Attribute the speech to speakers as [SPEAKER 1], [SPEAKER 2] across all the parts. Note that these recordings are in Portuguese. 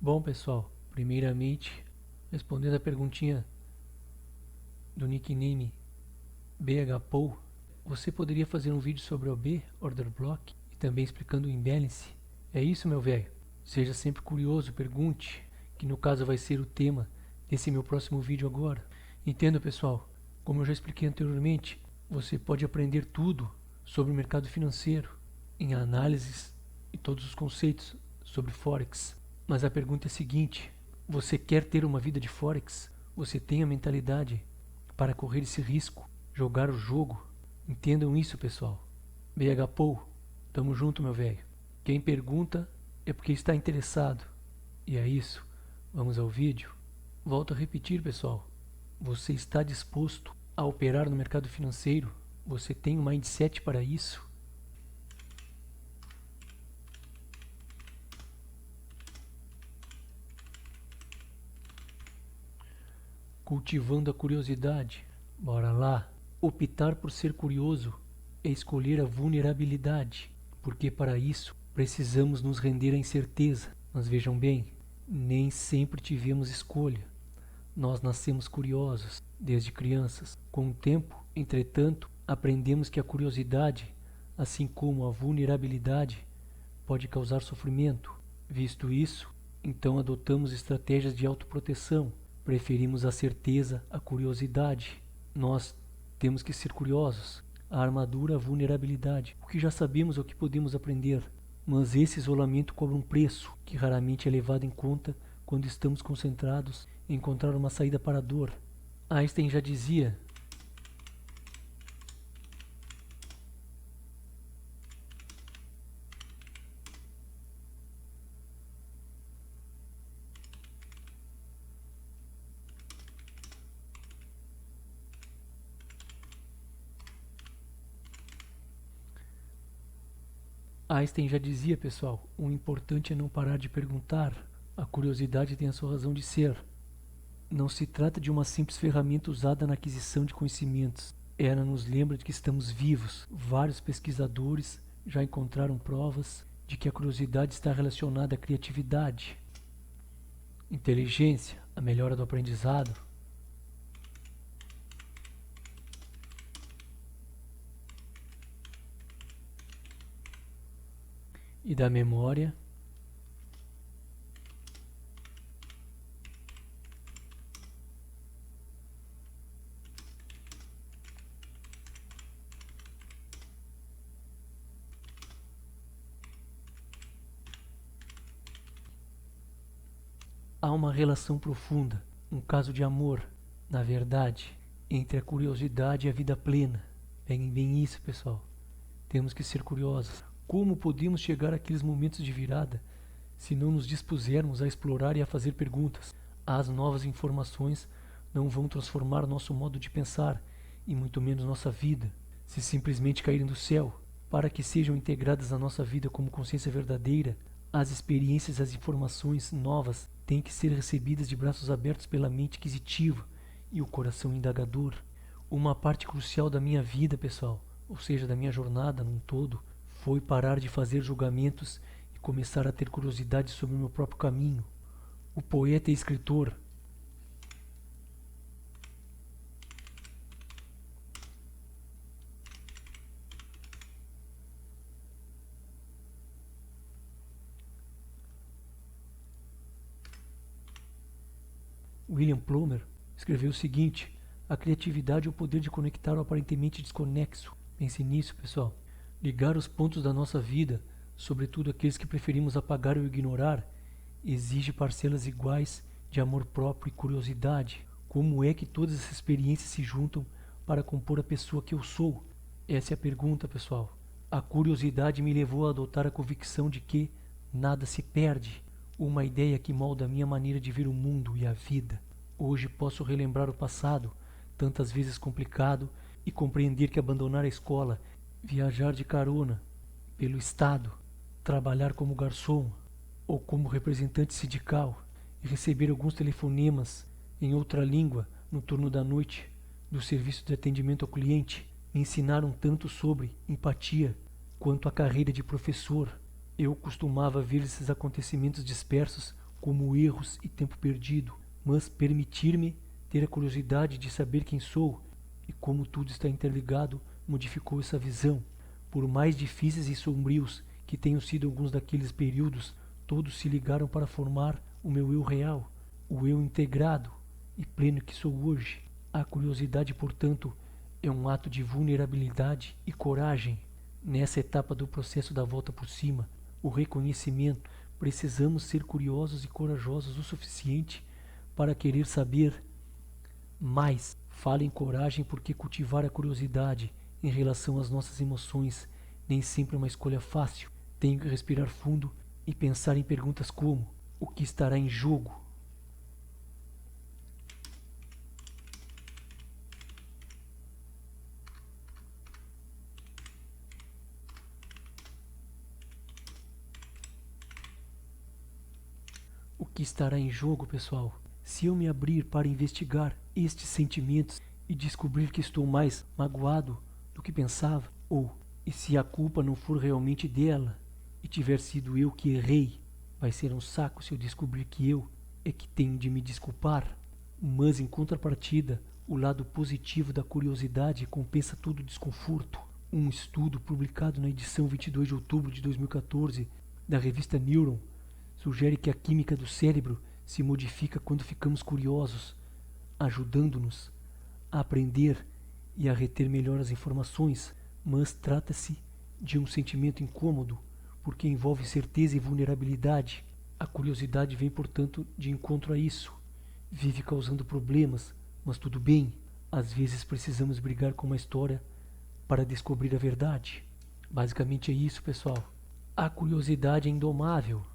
[SPEAKER 1] Bom, pessoal, primeiramente, respondendo a perguntinha do nickname BHPow, você poderia fazer um vídeo sobre OB, Order Block, e também explicando o imbalance? É isso, meu velho. Seja sempre curioso, pergunte, que no caso vai ser o tema desse meu próximo vídeo agora. Entenda, pessoal, como eu já expliquei anteriormente, você pode aprender tudo sobre o mercado financeiro, em análises e todos os conceitos sobre Forex. Mas a pergunta é a seguinte: você quer ter uma vida de Forex? Você tem a mentalidade para correr esse risco, jogar o jogo? Entendam isso, pessoal. BHPow, tamo junto, meu velho. Quem pergunta é porque está interessado. E é isso. Vamos ao vídeo? Volto a repetir, pessoal. Você está disposto a operar no mercado financeiro? Você tem um mindset para isso? Cultivando a curiosidade. Bora lá. Optar por ser curioso é escolher a vulnerabilidade, porque para isso precisamos nos render à incerteza. Mas vejam bem, nem sempre tivemos escolha. Nós nascemos curiosos desde crianças. Com o tempo, entretanto, aprendemos que a curiosidade, assim como a vulnerabilidade, pode causar sofrimento. Visto isso, então adotamos estratégias de autoproteção. Preferimos a certeza à curiosidade. Nós temos que ser curiosos. A armadura, a vulnerabilidade. O que já sabemos é o que podemos aprender. Mas esse isolamento cobra um preço, que raramente é levado em conta quando estamos concentrados em encontrar uma saída para a dor. Einstein já dizia: pessoal, o importante é não parar de perguntar. A curiosidade tem a sua razão de ser. Não se trata de uma simples ferramenta usada na aquisição de conhecimentos. Ela nos lembra de que estamos vivos. Vários pesquisadores já encontraram provas de que a curiosidade está relacionada à criatividade, inteligência, a melhora do aprendizado e da memória. Há uma relação profunda, um caso de amor, na verdade, entre a curiosidade e a vida plena. Peguem bem isso, pessoal. Temos que ser curiosos. Como podemos chegar àqueles momentos de virada se não nos dispusermos a explorar e a fazer perguntas? As novas informações não vão transformar nosso modo de pensar e muito menos nossa vida, se simplesmente caírem do céu. Para que sejam integradas na nossa vida como consciência verdadeira, as experiências e as informações novas têm que ser recebidas de braços abertos pela mente inquisitiva e o coração indagador. Uma parte crucial da minha vida, pessoal, ou seja, da minha jornada num todo, foi parar de fazer julgamentos e começar a ter curiosidade sobre o meu próprio caminho. O poeta e escritor William Plomer escreveu o seguinte: a criatividade é o poder de conectar o aparentemente desconexo. Pense nisso, pessoal. Ligar os pontos da nossa vida, sobretudo aqueles que preferimos apagar ou ignorar, exige parcelas iguais de amor próprio e curiosidade. Como é que todas essas experiências se juntam para compor a pessoa que eu sou? Essa é a pergunta, pessoal. A curiosidade me levou a adotar a convicção de que nada se perde, uma ideia que molda a minha maneira de ver o mundo e a vida. Hoje posso relembrar o passado, tantas vezes complicado, e compreender que abandonar a escola, viajar de carona pelo estado, trabalhar como garçom ou como representante sindical e receber alguns telefonemas em outra língua no turno da noite do serviço de atendimento ao cliente me ensinaram tanto sobre empatia quanto a carreira de professor. Eu costumava ver esses acontecimentos dispersos como erros e tempo perdido, mas permitir-me ter a curiosidade de saber quem sou e como tudo está interligado modificou essa visão. Por mais difíceis e sombrios que tenham sido alguns daqueles períodos, todos se ligaram para formar o meu eu real, o eu integrado e pleno que sou hoje. A curiosidade, portanto, é um ato de vulnerabilidade e coragem. Nessa etapa do processo da volta por cima, o reconhecimento, precisamos ser curiosos e corajosos o suficiente para querer saber mais. Fale em coragem, porque cultivar a curiosidade em relação às nossas emoções nem sempre é uma escolha fácil. Tenho que respirar fundo e pensar em perguntas como: o que estará em jogo? O que estará em jogo, pessoal? Se eu me abrir para investigar estes sentimentos e descobrir que estou mais magoado do que pensava, ou e se a culpa não for realmente dela e tiver sido eu que errei, vai ser um saco se eu descobrir que eu é que tenho de me desculpar. Mas em contrapartida, o lado positivo da curiosidade compensa todo o desconforto. Um estudo publicado na edição 22 de outubro de 2014 da revista Neuron sugere que a química do cérebro se modifica quando ficamos curiosos, ajudando-nos a aprender e a reter melhor as informações, mas trata-se de um sentimento incômodo, porque envolve certeza e vulnerabilidade. A curiosidade vem, portanto, de encontro a isso. Vive causando problemas, mas tudo bem. Às vezes precisamos brigar com uma história para descobrir a verdade. Basicamente é isso, pessoal. A curiosidade é indomável.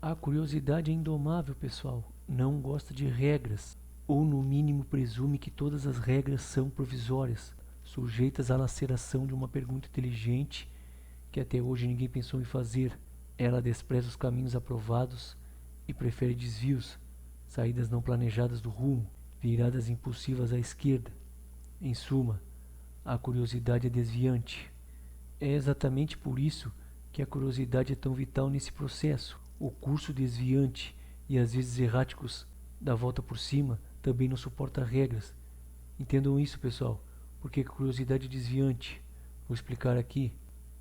[SPEAKER 1] A curiosidade é indomável, pessoal. Não gosta de regras, ou no mínimo presume que todas as regras são provisórias, sujeitas à laceração de uma pergunta inteligente que até hoje ninguém pensou em fazer. Ela despreza os caminhos aprovados e prefere desvios, saídas não planejadas do rumo, viradas impulsivas à esquerda. Em suma, a curiosidade é desviante. É exatamente por isso que a curiosidade é tão vital nesse processo. O curso desviante e às vezes erráticos da volta por cima também não suporta regras. Entendam isso, pessoal. Porque a curiosidade é desviante. Vou explicar aqui.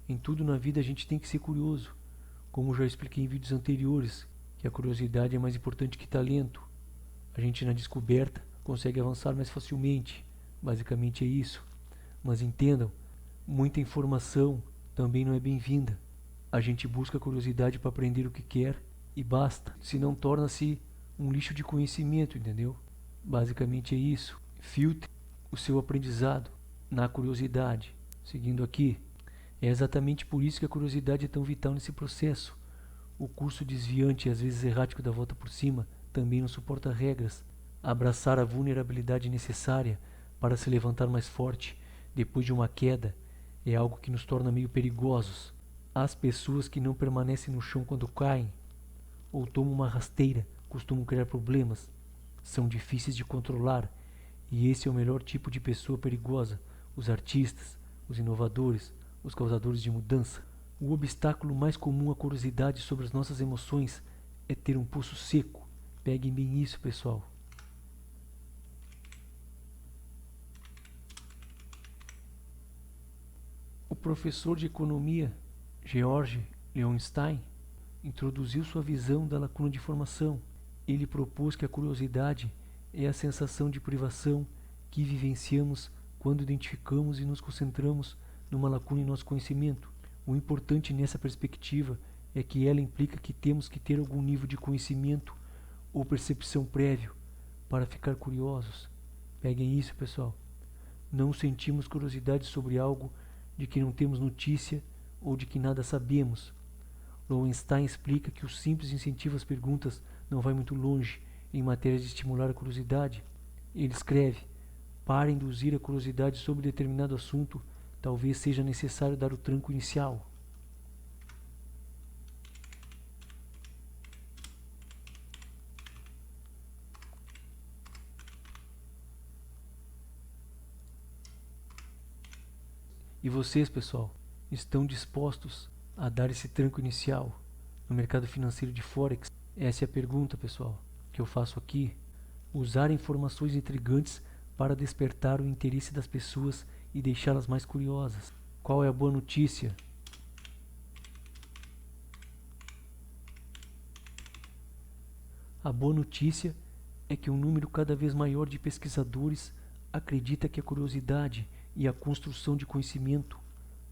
[SPEAKER 1] Em tudo na vida a gente tem que ser curioso. Como já expliquei em vídeos anteriores, que a curiosidade é mais importante que talento. A gente na descoberta consegue avançar mais facilmente. Basicamente é isso. Mas entendam, muita informação também não é bem-vinda. A gente busca curiosidade para aprender o que quer e basta. Senão torna-se um lixo de conhecimento, entendeu? Basicamente é isso. Filtre o seu aprendizado na curiosidade. Seguindo aqui, é exatamente por isso que a curiosidade é tão vital nesse processo. O curso desviante e às vezes errático da volta por cima também não suporta regras. Abraçar a vulnerabilidade necessária para se levantar mais forte depois de uma queda é algo que nos torna meio perigosos. As pessoas que não permanecem no chão quando caem ou tomam uma rasteira costumam criar problemas. São difíceis de controlar e esse é o melhor tipo de pessoa perigosa: os artistas, os inovadores, os causadores de mudança. O obstáculo mais comum à curiosidade sobre as nossas emoções é ter um pulso seco. Peguem bem isso, pessoal. O professor de economia George Loewenstein introduziu sua visão da lacuna de informação. Ele propôs que a curiosidade é a sensação de privação que vivenciamos quando identificamos e nos concentramos numa lacuna em nosso conhecimento. O importante nessa perspectiva é que ela implica que temos que ter algum nível de conhecimento ou percepção prévio para ficar curiosos. Peguem isso, pessoal. Não sentimos curiosidade sobre algo de que não temos notícia ou de que nada sabemos. Loewenstein explica que o simples incentivo às perguntas não vai muito longe em matéria de estimular a curiosidade. Ele escreve: para induzir a curiosidade sobre determinado assunto, talvez seja necessário dar o tranco inicial. E vocês, pessoal, estão dispostos a dar esse tranco inicial no mercado financeiro de Forex? Essa é a pergunta, pessoal, que eu faço aqui. Usar informações intrigantes para despertar o interesse das pessoas e deixá-las mais curiosas. Qual é a boa notícia? A boa notícia é que um número cada vez maior de pesquisadores acredita que a curiosidade e a construção de conhecimento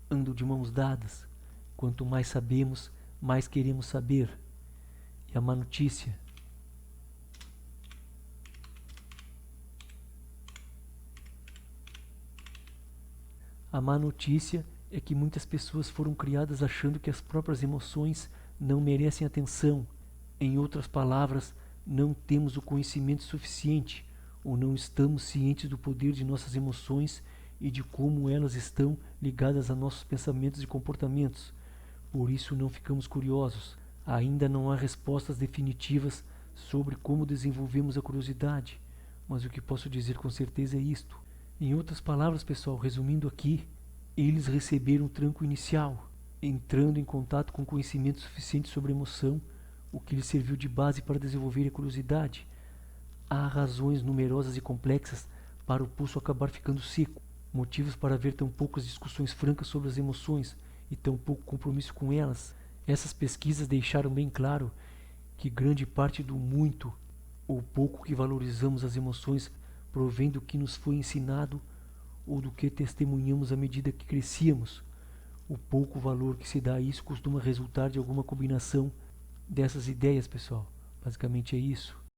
[SPEAKER 1] andam de mãos dadas. Quanto mais sabemos, mais queremos saber. E a má notícia? A má notícia é que muitas pessoas foram criadas achando que as próprias emoções não merecem atenção. Em outras palavras, não temos o conhecimento suficiente ou não estamos cientes do poder de nossas emoções e de como elas estão ligadas a nossos pensamentos e comportamentos. Por isso não ficamos curiosos. Ainda não há respostas definitivas sobre como desenvolvemos a curiosidade, mas o que posso dizer com certeza é isto. Em outras palavras, pessoal, resumindo aqui, eles receberam o tranco inicial, entrando em contato com conhecimento suficiente sobre emoção, o que lhes serviu de base para desenvolver a curiosidade. Há razões numerosas e complexas para o pulso acabar ficando seco, motivos para haver tão poucas discussões francas sobre as emoções e tão pouco compromisso com elas. Essas pesquisas deixaram bem claro que grande parte do muito ou pouco que valorizamos as emoções provém do que nos foi ensinado ou do que testemunhamos à medida que crescíamos. O pouco valor que se dá a isso costuma resultar de alguma combinação dessas ideias, pessoal. Basicamente é isso.